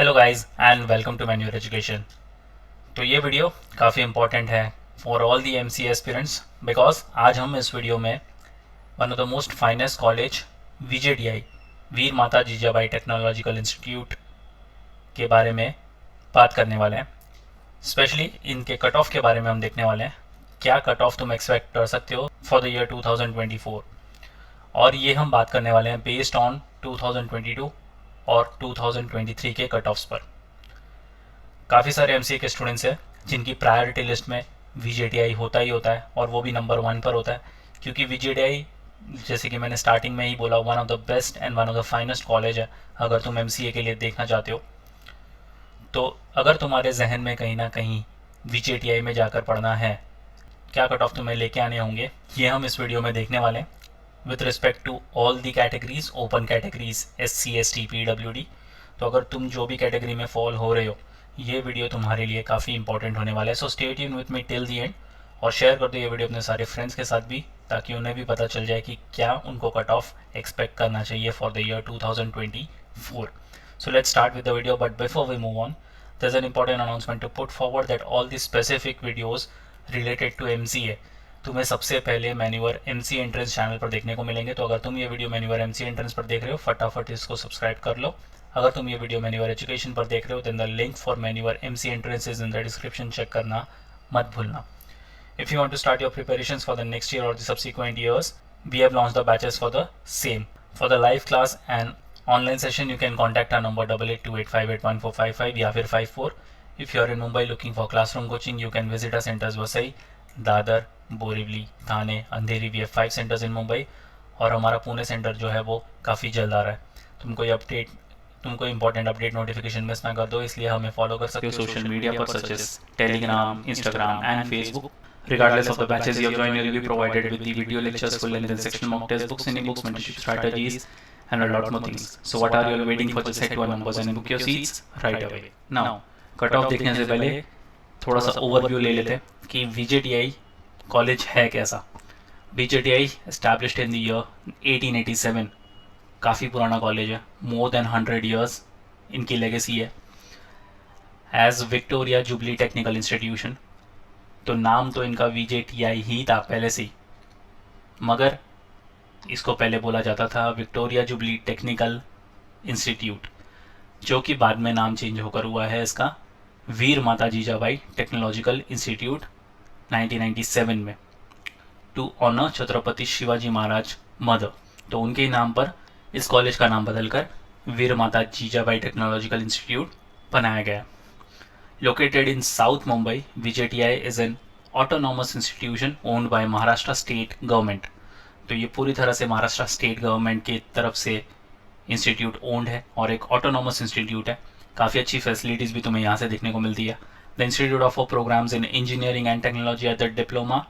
Hello guys and welcome to मैन्यूअर education. तो ये वीडियो काफ़ी इंपॉर्टेंट है for all the MCA aspirants because आज हम इस वीडियो में one of the most finest college VJTI Veer Mata Jijabai technological institute के बारे में बात करने वाले हैं। स्पेशली इनके कट ऑफ के बारे में हम देखने वाले हैं, क्या कट ऑफ तुम एक्सपेक्ट कर सकते हो फॉर द ईयर 2024। और ये हम बात करने वाले हैं बेस्ड ऑन 2022 और 2023 के कट ऑफ्स पर। काफ़ी सारे एमसीए के स्टूडेंट्स हैं जिनकी प्रायोरिटी लिस्ट में वीजेटीआई होता ही होता है और वो भी नंबर 1 पर होता है, क्योंकि वीजेटीआई जैसे कि मैंने स्टार्टिंग में ही बोला one of the best and one of the finest college है अगर तुम एमसीए के लिए देखना चाहते हो। तो अगर तुम्हारे जहन में कहीं ना कहीं वीजेटीआई में जाकर पढ़ना है, क्या कट ऑफ तुम्हें लेके आने होंगे, ये हम इस वीडियो में देखने वाले हैं with respect to all the categories, open categories, SC ST PWD। तो अगर तुम जो भी कैटेगरी में फॉल हो रहे हो, ये वीडियो तुम्हारे लिए काफ़ी इंपॉर्टेंट होने वाला है। So stay tune with me till the and और शेयर कर दो ये वीडियो अपने सारे फ्रेंड्स के साथ भी, ताकि उन्हें भी पता चल जाए कि क्या उनको कट ऑफ एक्सपेक्ट करना चाहिए for the year 2024। So let's start with the video, but before we move on, there's an important announcement to put forward that all the specific videos related to MCA तुम्हें सबसे पहले manure MC entrance channel पर देखने को मिलेंगे। तो अगर तुम ये वीडियो मैन्यूअर एमसी एंट्रेंस पर देख रहे हो, फटाफट इसको सब्सक्राइब कर लो। अगर तुम ये वीडियो मैन्यूअर एजुकेशन पर देख रहे हो, देन द लिंक फॉर मैन्यूअर MC entrance is in the description, check करना मत भूलना। If you want to start your preparations for the next year or the subsequent years, we have launched the batches for the same. For the live class and online session, you can contact our number 8828581455 या फिर 54. If you are in Mumbai looking for classroom coaching, you can visit our centers Vasai, Dadar, Borivali, Thane, Andheri. We have 5 centres in Mumbai और हमारा Pune centre जो है वो काफ़ी जल्द आ रहा है। तुमको इंपॉर्टेंट अपडेट नोटिफिकेशन मिस ना कर दो, इसलिए हमें फॉलो कर सकते हो सोशल मीडिया पर such as Telegram, Instagram and Facebook. Regardless of the batches you have joined, you will be provided with the video lectures, full length and sectional mock test books, any books, mentorship strategies, and a lot more things. So what are you all waiting for? Just head to our numbers and book your seats right away. Now, cut off देखने से पहले थोड़ा सा overview ले लेते हैं कि VJTI college है कैसा। VJTI established in the year 1887, काफ़ी पुराना कॉलेज है, मोर देन 100 ईयर्स इनकी लेगेसी है as Victoria Jubilee Technical Institution. तो नाम तो इनका वीजेटीआई ही था पहले से ही, मगर इसको पहले बोला जाता था विक्टोरिया जुबली टेक्निकल इंस्टीट्यूट, जो कि बाद में नाम चेंज होकर हुआ है इसका वीर माता जीजाबाई टेक्नोलॉजिकल इंस्टीट्यूट 1997 में, to honour Chhatrapati Shivaji Maharaj mother. तो उनके नाम पर इस कॉलेज का नाम बदलकर वीर माता जीजाबाई टेक्नोलॉजिकल इंस्टीट्यूट बनाया गया। Located in South Mumbai, VJTI is an autonomous institution owned by Maharashtra State Government। तो ये पूरी तरह से महाराष्ट्र स्टेट गवर्नमेंट की तरफ से इंस्टीट्यूट ओन्ड है और एक ऑटोनॉमस इंस्टीट्यूट है। काफ़ी अच्छी फैसिलिटीज़ भी तुम्हें यहाँ से देखने को मिलती है। The institute of programmes in engineering and technology at the diploma,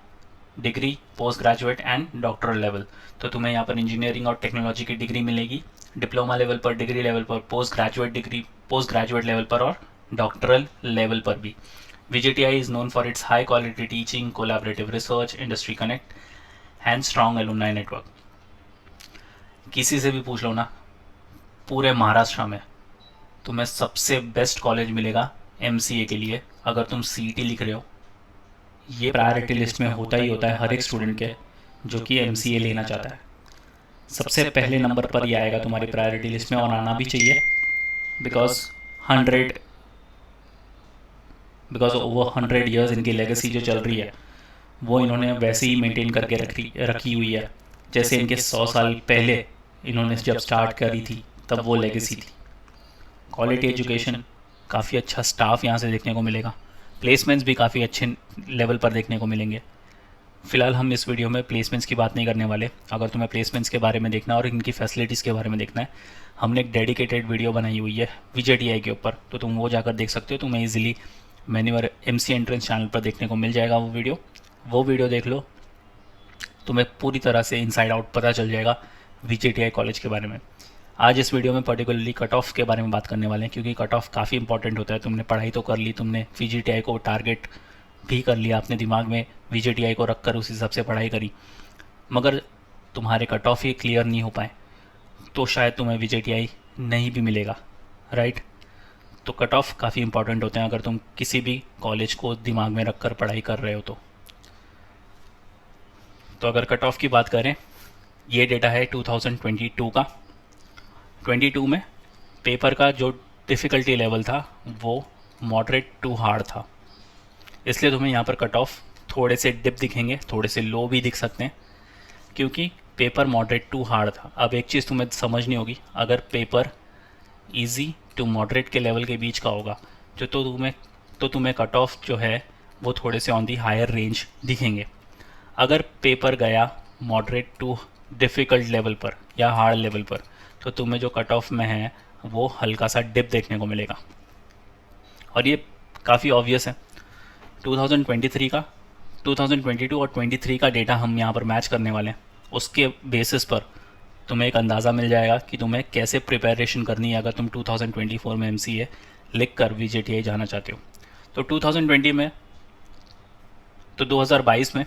degree, post graduate and doctoral level. तो तुम्हें यहाँ पर इंजीनियरिंग और टेक्नोलॉजी की डिग्री मिलेगी, डिप्लोमा लेवल पर, डिग्री लेवल पर, post graduate degree, post graduate level पर और डॉक्टरल लेवल पर भी। VJTI is known for its high quality teaching, collaborative research, industry connect and strong alumni network. किसी से भी पूछ लो ना, पूरे महाराष्ट्र में तुम्हें सबसे बेस्ट कॉलेज मिलेगा MCA के लिए। अगर तुम CET लिख रहे हो, ये प्रायोरिटी लिस्ट में होता ही होता है हर एक स्टूडेंट के जो कि MCA लेना चाहता है। सबसे पहले नंबर पर ही आएगा तुम्हारी प्रायोरिटी लिस्ट में, और आना भी चाहिए बिकॉज ओवर 100 ईयर्स इनकी लेगेसी जो चल रही है वो इन्होंने वैसे ही मेंटेन करके रखी हुई है जैसे इनके 100 साल पहले इन्होंने जब स्टार्ट करी थी तब वो लेगेसी थी। क्वालिटी एजुकेशन, काफ़ी अच्छा स्टाफ यहाँ से देखने को मिलेगा, प्लेसमेंट्स भी काफ़ी अच्छे लेवल पर देखने को मिलेंगे। फ़िलहाल हम इस वीडियो में प्लेसमेंट्स की बात नहीं करने वाले। अगर तुम्हें प्लेसमेंट्स के बारे में देखना और इनकी फैसिलिटीज़ के बारे में देखना है, हमने एक डेडिकेटेड वीडियो बनाई हुई है VJTI के ऊपर, तो तुम वो जाकर देख सकते हो। तुम्हें easily manure MC entrance channel पर देखने को मिल जाएगा वो वीडियो देख लो, तुम्हें पूरी तरह से इनसाइड आउट पता चल जाएगा VJTI कॉलेज के बारे में। आज इस वीडियो में पर्टिकुलरली कट ऑफ के बारे में बात करने वाले हैं, क्योंकि कट ऑफ काफ़ी इंपॉर्टेंट होता है। तुमने पढ़ाई तो कर ली, तुमने VJTI को टारगेट भी कर लिया, अपने दिमाग में VJTI को रख कर उस हिसाब से पढ़ाई करी, मगर तुम्हारे कट ऑफ ही क्लियर नहीं हो पाए तो शायद तुम्हें VJTI नहीं भी मिलेगा, राइट। तो कट ऑफ काफ़ी इंपॉर्टेंट होते हैं अगर तुम किसी भी कॉलेज को दिमाग में रखकर पढ़ाई कर रहे हो तो अगर कट ऑफ की बात करें, ये डेटा है 2022 का। 22 में पेपर का जो डिफ़िकल्टी लेवल था वो मॉडरेट टू हार्ड था, इसलिए तुम्हें यहाँ पर कट ऑफ थोड़े से डिप दिखेंगे, थोड़े से लो भी दिख सकते हैं, क्योंकि पेपर मॉडरेट टू हार्ड था। अब एक चीज़ तुम्हें समझनी होगी, अगर पेपर इजी टू मॉडरेट के लेवल के बीच का होगा तो तुम्हें कट ऑफ जो है वो थोड़े से ऑन दी हायर रेंज दिखेंगे। अगर पेपर गया मॉडरेट टू डिफ़िकल्ट लेवल पर या हार्ड लेवल पर तो तुम्हें जो कट ऑफ में है वो हल्का सा डिप देखने को मिलेगा, और ये काफ़ी ऑब्वियस है। 2023 का 2022 और 23 का डेटा हम यहाँ पर मैच करने वाले हैं, उसके बेसिस पर तुम्हें एक अंदाज़ा मिल जाएगा कि तुम्हें कैसे प्रिपरेशन करनी है अगर तुम 2024 में MCA लिख कर VJTI जाना चाहते हो। तो 2020 में तो 2022 में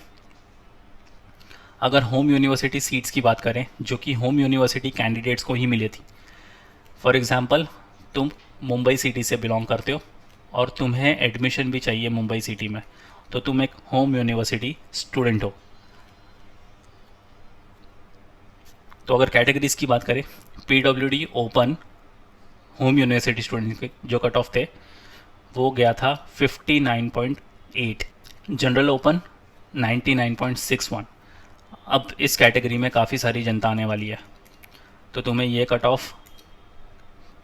अगर होम यूनिवर्सिटी सीट्स की बात करें, जो कि होम यूनिवर्सिटी कैंडिडेट्स को ही मिली थी, फॉर एग्ज़ाम्पल तुम मुंबई सिटी से बिलोंग करते हो और तुम्हें एडमिशन भी चाहिए मुंबई सिटी में, तो तुम एक होम यूनिवर्सिटी स्टूडेंट हो। तो अगर कैटेगरीज की बात करें, PWD open home university student के जो कट ऑफ थे वो गया था 59.8, जनरल ओपन 99.61। अब इस कैटेगरी में काफ़ी सारी जनता आने वाली है, तो तुम्हें ये कट ऑफ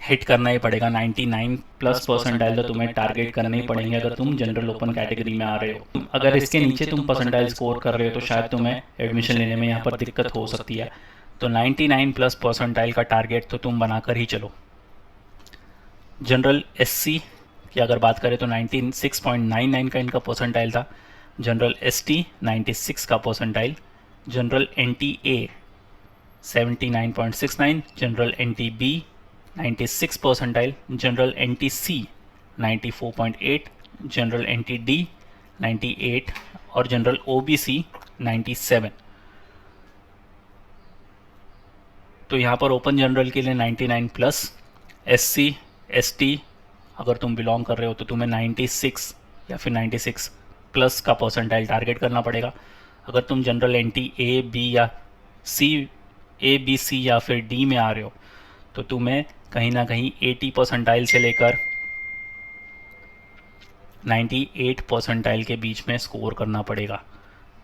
हिट करना ही पड़ेगा। 99 प्लस परसेंटाइल तो तुम्हें टारगेट करने ही पड़ेंगे अगर तुम जनरल ओपन कैटेगरी में आ रहे हो। अगर इसके नीचे तुम परसेंटाइल स्कोर कर रहे हो तो शायद तुम्हें एडमिशन लेने में यहाँ पर दिक्कत हो सकती है। तो 99 प्लस परसेंटाइल का टारगेट तो तुम बनाकर ही चलो। जनरल SC की अगर बात करें तो 96.99 का इनका परसेंटाइल था, जनरल ST 96 का percentile, general NTA 79.69, general NTB 96 percentile, general NTC 94.8, general NTD 98 और जनरल OBC 97। तो यहाँ पर ओपन जनरल के लिए 99 प्लस, SC ST अगर तुम बिलोंग कर रहे हो तो तुम्हें 96 या फिर 96 प्लस का परसेंटाइल टारगेट करना पड़ेगा। अगर तुम जनरल NT A B या A B C या फिर D में आ रहे हो तो तुम्हें कहीं ना कहीं 80 परसेंटाइल से लेकर 98 परसेंटाइल के बीच में स्कोर करना पड़ेगा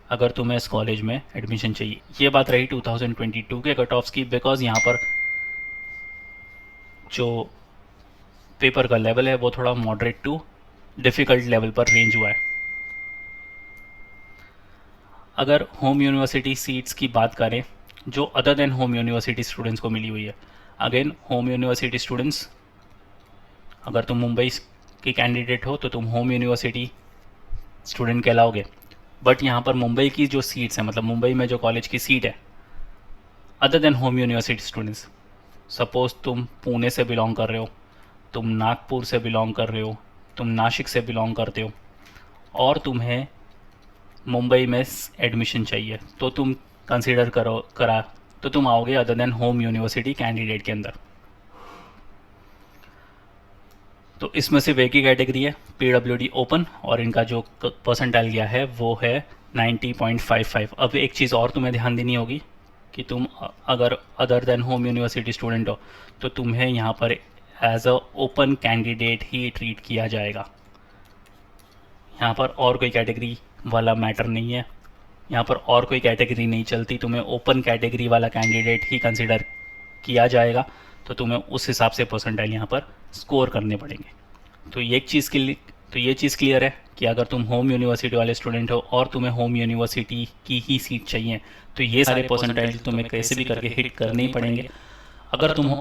अगर तुम्हें इस कॉलेज में एडमिशन चाहिए। ये बात रही 2022 के कट ऑफ्स की, बिकॉज यहाँ पर जो पेपर का लेवल है वो थोड़ा मॉडरेट टू डिफ़िकल्ट लेवल पर रेंज हुआ है। अगर होम यूनिवर्सिटी सीट्स की बात करें जो other than home university students को मिली हुई है, अगेन होम यूनिवर्सिटी स्टूडेंट्स, अगर तुम मुंबई के कैंडिडेट हो तो तुम होम यूनिवर्सिटी स्टूडेंट कहलाओगे। बट यहाँ पर मुंबई की जो सीट्स हैं, मतलब मुंबई में जो कॉलेज की सीट है other than home university students, suppose तुम पुणे से बिलोंग कर रहे हो, तुम नागपुर से बिलोंग कर रहे हो, तुम नासिक से बिलोंग करते हो और तुम्हें मुंबई में एडमिशन चाहिए, तो तुम कंसीडर करा तो तुम आओगे other than home university candidate के अंदर। तो इसमें सिर्फ एक ही कैटेगरी है PWD ओपन, और इनका जो परसेंटाइल गया है वो है 90.55। अब एक चीज़ और तुम्हें ध्यान देनी होगी कि तुम अगर other than home university student हो तो तुम्हें यहाँ पर एज अ ओपन कैंडिडेट ही ट्रीट किया जाएगा। यहाँ पर और कोई कैटेगरी वाला मैटर नहीं है, यहाँ पर और कोई कैटेगरी नहीं चलती, तुम्हें ओपन कैटेगरी वाला कैंडिडेट ही कंसिडर किया जाएगा, तो तुम्हें उस हिसाब से परसेंटाइल यहाँ पर स्कोर करने पड़ेंगे। तो ये चीज़ क्लियर है कि अगर तुम होम यूनिवर्सिटी वाले स्टूडेंट हो और तुम्हें होम यूनिवर्सिटी की ही सीट चाहिए तो ये सारे परसेंटाइल तुम्हें कैसे भी करके हिट करने ही पड़ेंगे। अगर तुम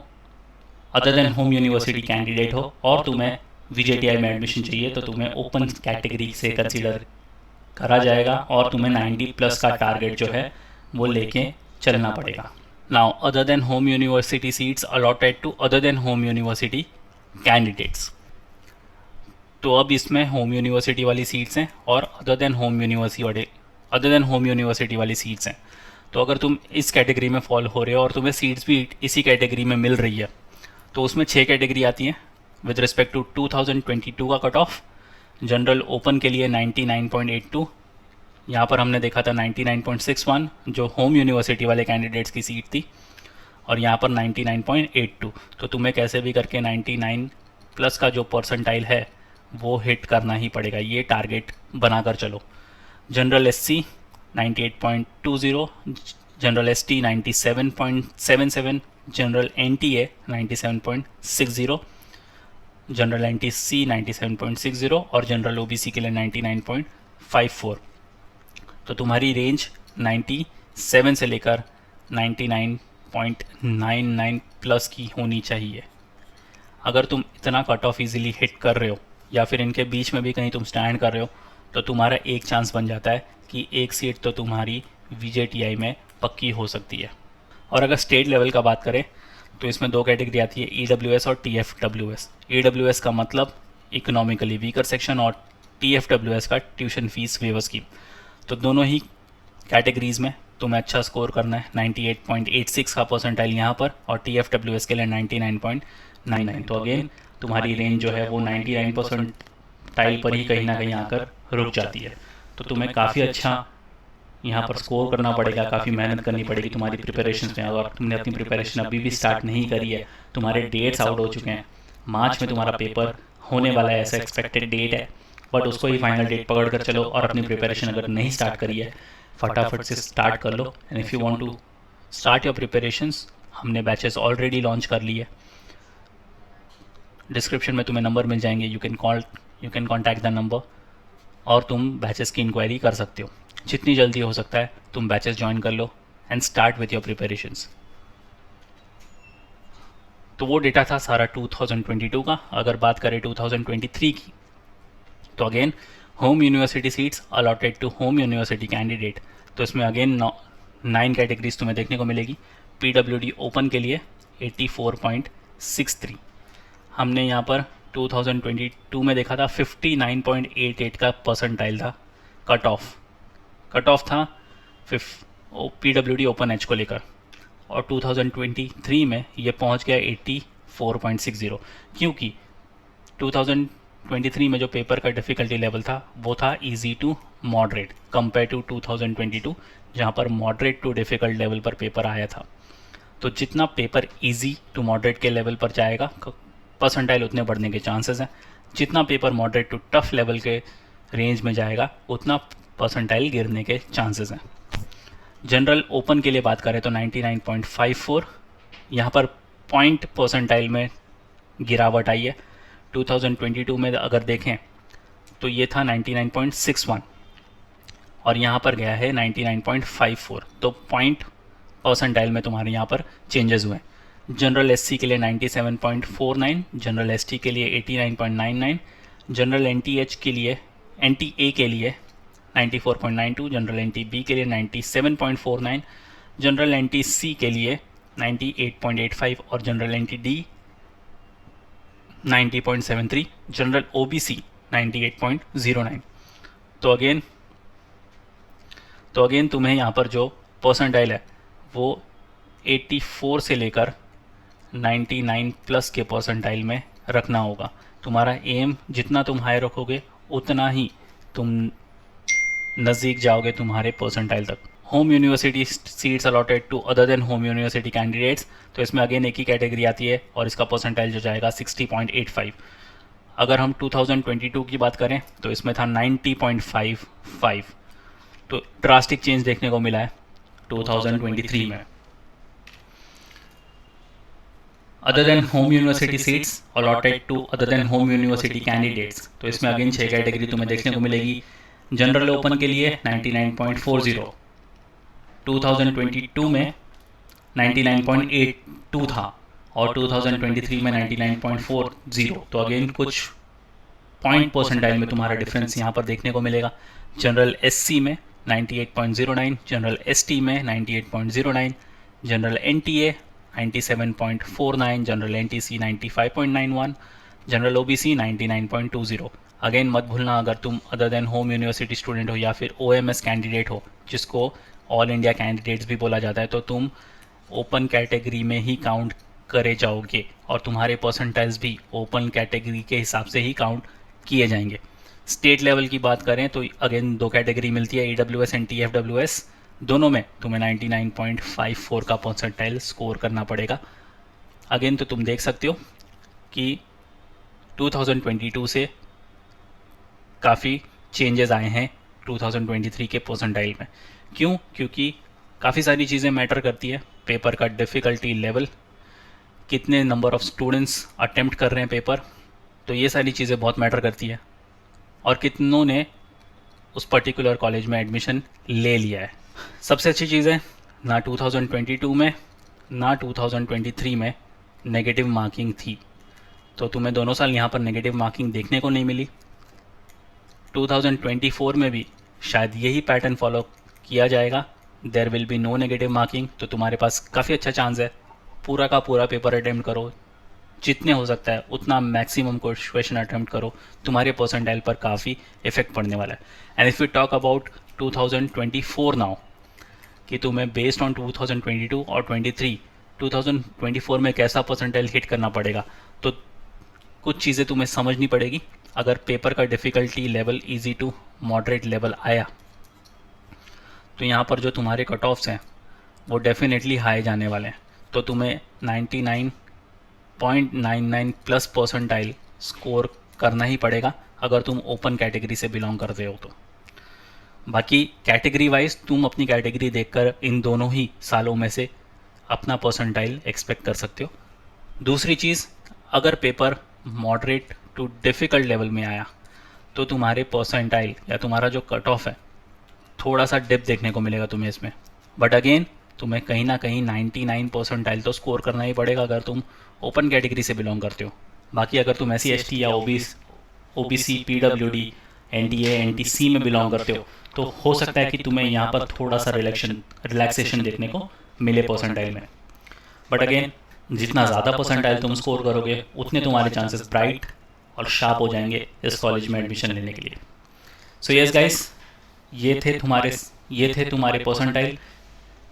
other than home university candidate हो और तुम्हें VJTI में एडमिशन चाहिए तो तुम्हें ओपन कैटेगरी से कंसीडर करा जाएगा और तुम्हें 90 प्लस का टारगेट जो है वो लेके चलना पड़ेगा। Now other than home university seats allotted to other than home university candidates. तो अब इसमें होम यूनिवर्सिटी वाली सीट्स हैं और अदर देन होम यूनिवर्सिटी वाली सीट्स हैं। तो अगर तुम इस कैटेगरी में फॉल हो रहे हो और तुम्हें सीट्स भी इसी कैटेगरी में मिल रही है तो उसमें 6 कैटेगरी आती हैं, विद रिस्पेक्ट टू 2022 का कट ऑफ, जनरल ओपन के लिए 99.82, यहाँ पर हमने देखा था 99.61 जो होम यूनिवर्सिटी वाले कैंडिडेट्स की सीट थी, और यहाँ पर 99.82। तो तुम्हें कैसे भी करके 99 प्लस का जो परसेंटाइल है वो हिट करना ही पड़ेगा, ये टारगेट बनाकर चलो। General SC 98.20, general ST 97.77, general NTA 97.60, general NTC 97.60 और जनरल ओबीसी के लिए 99.54। तो तुम्हारी रेंज 97 से लेकर 99.99 प्लस की होनी चाहिए। अगर तुम इतना कट ऑफ इजीली हिट कर रहे हो या फिर इनके बीच में भी कहीं तुम स्टैंड कर रहे हो तो तुम्हारा एक चांस बन जाता है कि एक सीट तो तुम्हारी वीजेटीआई में पक्की हो सकती है। और अगर स्टेट लेवल का बात करें तो इसमें दो कैटेगरी आती है, ईडब्ल्यूएस और टीएफडब्ल्यूएस। ईडब्ल्यूएस का मतलब इकोनॉमिकली वीकर सेक्शन और टीएफडब्ल्यूएस का ट्यूशन फीस वेवर स्कीम। तो दोनों ही कैटेगरीज़ में तुम्हें अच्छा स्कोर करना है। 98.86 का परसेंटाइल यहाँ पर और टीएफडब्ल्यूएस के लिए 99.99। तो अगेन तुम्हारी रेंज जो है वो 99 परसेंटाइल पर ही कहीं ना कहीं आकर रुक जाती है। तो तुम्हें काफ़ी अच्छा यहाँ पर स्कोर करना पड़ेगा, काफ़ी मेहनत करनी पड़ेगी तुम्हारी प्रिपरेशन में। अगर तुमने अपनी प्रिपरेशन अभी भी स्टार्ट नहीं करी है, तुम्हारे डेट्स आउट हो चुके हैं, मार्च में तुम्हारा पेपर होने वाला है, ऐसा एक्सपेक्टेड डेट है, बट उसको ही फाइनल डेट पकड़ कर चलो। और अपनी प्रिपरेशन अगर नहीं स्टार्ट करी है फटाफट से स्टार्ट कर लो। And if you want to start your preparations, हमने बैचेस ऑलरेडी लॉन्च कर लिए। डिस्क्रिप्शन में तुम्हें नंबर मिल जाएंगे, you can contact the number और तुम बैचेस की इंक्वायरी कर सकते हो। जितनी जल्दी हो सकता है तुम बैचेस ज्वाइन कर लो and start with your preparations. तो वो डेटा था सारा 2022 का। अगर बात करें 2023 की तो again home university seats allotted to home university candidate. तो इसमें अगेन 9 कैटेगरीज तुम्हें देखने को मिलेगी। पीडब्ल्यूडी ओपन के लिए 84.63, हमने यहाँ पर 2022 में देखा था 59.88 का परसेंटाइल था कट ऑफ था पीडब्ल्यूडी ओपन एच को लेकर, और 2023 में ये पहुँच गया 84.60, क्योंकि 2023 में जो पेपर का डिफ़िकल्टी लेवल था वो था easy to moderate compare to 2022 जहाँ पर मॉडरेट टू डिफ़िकल्ट लेवल पर पेपर आया था। तो जितना पेपर इजी टू मॉडरेट के लेवल पर जाएगा परसेंटाइल उतने बढ़ने के चांसेस हैं, जितना paper moderate to tough level के रेंज में जाएगा उतना परसेंटाइल गिरने के चांसेस हैं। जनरल ओपन के लिए बात करें तो 99.54, यहाँ पर पॉइंट परसेंटाइल में गिरावट आई है। 2022 में अगर देखें तो ये था 99.61 और यहाँ पर गया है 99.54, तो पॉइंट परसेंटाइल में तुम्हारे यहाँ पर चेंजेस हुए। जनरल एससी के लिए 97.49, जनरल एसटी के लिए 89.99, जनरल एनटीए के लिए 94.92, जनरल एनटीबी के लिए 97.49, जनरल एनटीसी के लिए 98.85 और जनरल एनटीडी 90.73, जनरल ओबीसी 98.09। तो अगेन तुम्हें यहाँ पर जो परसेंटाइल है वो 84 से लेकर 99 प्लस के परसेंटाइल में रखना होगा। तुम्हारा एम जितना तुम हाई रखोगे उतना ही तुम नज़दीक जाओगे तुम्हारे परसेंटाइल तक। Home university seats allotted to other than home university candidates, तो इसमें अगेन एक ही कैटेगरी आती है और इसका परसेंटाइल जो जाएगा 60.85। अगर हम 2022 की बात करें तो इसमें था 90.55, तो ड्रास्टिक चेंज देखने को मिला है 2023 में। Other than home university seats allotted to other than home university candidates, तो इसमें अगेन 6 कैटेगरी तुम्हें देखने को मिलेगी। जनरल ओपन के लिए 99.40, 2022 में 99.82 था और 2023 में 99.40, तो अगेन कुछ पॉइंट परसेंटाइल में तुम्हारा डिफरेंस यहाँ पर देखने को मिलेगा। जनरल एससी में 98.09, जनरल एसटी में 98.09, general NTA 97.49, general NTC 95.91, general OBC 99.20। Again मत भूलना, अगर तुम other than home university student हो या फिर ओएमएस कैंडिडेट हो जिसको ऑल इंडिया कैंडिडेट्स भी बोला जाता है, तो तुम ओपन कैटेगरी में ही काउंट करे जाओगे और तुम्हारे परसेंटाइल्स भी ओपन कैटेगरी के हिसाब से ही काउंट किए जाएंगे। स्टेट लेवल की बात करें तो अगेन 2 कैटेगरी मिलती है, EWS एंड TFWS। दोनों में तुम्हें 99.54 का परसेंटाइल स्कोर करना पड़ेगा। अगेन तो तुम देख सकते हो कि 2022 से काफ़ी चेंजेस आए हैं 2023 के परसेंटाइल में। क्यों? क्योंकि काफ़ी सारी चीज़ें मैटर करती है। पेपर का डिफ़िकल्टी लेवल, कितने नंबर ऑफ़ स्टूडेंट्स अटेम्प्ट कर रहे हैं पेपर, तो ये सारी चीज़ें बहुत मैटर करती है, और कितनों ने उस पर्टिकुलर कॉलेज में एडमिशन ले लिया है। सबसे अच्छी चीज़ है, ना 2022 में ना 2023 में नेगेटिव मार्किंग थी, तो तुम्हें दोनों साल यहाँ पर नेगेटिव मार्किंग देखने को नहीं मिली। 2024 में भी शायद यही पैटर्न फॉलो किया जाएगा, there will be no negative marking. तो तुम्हारे पास काफ़ी अच्छा चांस है, पूरा का पूरा पेपर अटेम्प्ट करो, जितने हो सकता है उतना मैक्सिमम क्वेश्चन अटेम्प्ट करो, तुम्हारे परसेंटाइल पर काफ़ी इफेक्ट पड़ने वाला है। And if you talk about 2024 now, कि तुम्हें बेस्ड ऑन 2022 और 23 2024 में कैसा परसेंटाइल हिट करना पड़ेगा, तो कुछ चीज़ें तुम्हें समझनी पड़ेगी। अगर पेपर का difficulty level easy to moderate level आया, तो यहाँ पर जो तुम्हारे कट ऑफ्स हैं वो डेफिनेटली हाई जाने वाले हैं। तो तुम्हें 99.99 प्लस परसेंटाइल स्कोर करना ही पड़ेगा अगर तुम ओपन कैटेगरी से बिलोंग करते हो तो। बाकी कैटेगरी वाइज तुम अपनी कैटेगरी देखकर इन दोनों ही सालों में से अपना परसेंटाइल एक्सपेक्ट कर सकते हो। दूसरी चीज़, अगर paper moderate to difficult level में आया तो तुम्हारे परसेंटाइल या तुम्हारा जो कट ऑफ है थोड़ा सा डिप देखने को मिलेगा तुम्हें इसमें। बट अगेन तुम्हें कहीं ना कहीं 99 परसेंटाइल तो स्कोर करना ही पड़ेगा अगर तुम ओपन कैटेगरी से बिलोंग करते हो। बाकी अगर तुम SC ST या OBC PWD NDA NTC में बिलोंग करते हो तो हो सकता है कि तुम्हें यहाँ पर थोड़ा सा रिलैक्सेशन देखने को मिले परसेंटाइल में। बट अगेन जितना ज़्यादा परसेंटाइल तुम स्कोर करोगे उतने तुम्हारे चांसेस ब्राइट और शार्प हो जाएंगे इस कॉलेज में एडमिशन लेने के लिए। सो यस गाइस, ये थे तुम्हारे परसेंटाइल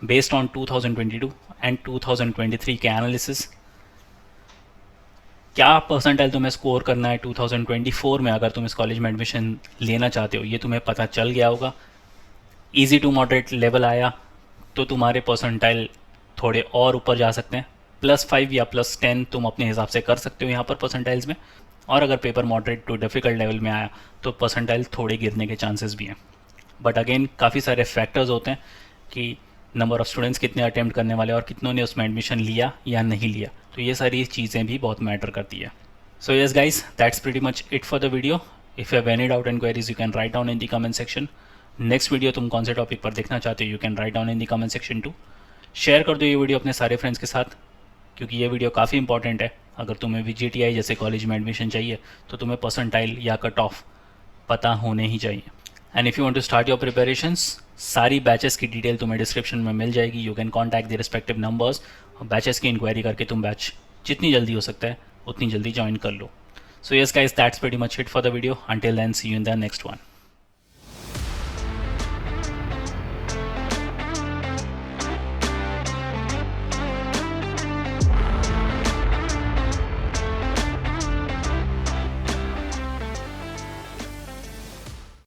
बेस्ड ऑन 2022 एंड 2023 के एनालिसिस। क्या परसेंटाइल तुम्हें स्कोर करना है 2024 में अगर तुम इस कॉलेज में एडमिशन लेना चाहते हो, ये तुम्हें पता चल गया होगा। इजी टू मॉडरेट लेवल आया तो तुम्हारे परसेंटाइल थोड़े और ऊपर जा सकते हैं, +5 या +10 तुम अपने हिसाब से कर सकते हो यहाँ पर परसेंटाइल्स में। और अगर paper moderate to difficult level में आया तो परसेंटाइल थोड़े गिरने के चांसेस भी हैं। बट अगेन काफ़ी सारे फैक्टर्स होते हैं कि नंबर ऑफ़ स्टूडेंट्स कितने अटेम्प्ट करने वाले और कितनों ने उसमें एडमिशन लिया या नहीं लिया, तो ये सारी चीज़ें भी बहुत मैटर करती है। सो yes guys, that's pretty much it for the video. If you have any doubt and queries you can write down in the comment section. Next video तुम कौन से टॉपिक पर देखना चाहते हो you can write down in the comment section two. Share कर दो ये वीडियो अपने सारे फ्रेंड्स के साथ, क्योंकि ये वीडियो काफ़ी इंपॉर्टेंट है। अगर तुम्हें VGTI जैसे कॉलेज में एडमिशन चाहिए तो तुम्हें परसेंटाइल या कट ऑफ पता होने ही चाहिए। And if you want to start your preparations, सारी बैचेस की डिटेल तुम्हें डिस्क्रिप्शन में मिल जाएगी। You can contact the respective numbers और बैचेस की इंक्वायरी करके तुम बैच जितनी जल्दी हो सकता है उतनी जल्दी ज्वाइन कर लो। So yes guys, that's pretty much it for the video. Until then see you in the next one.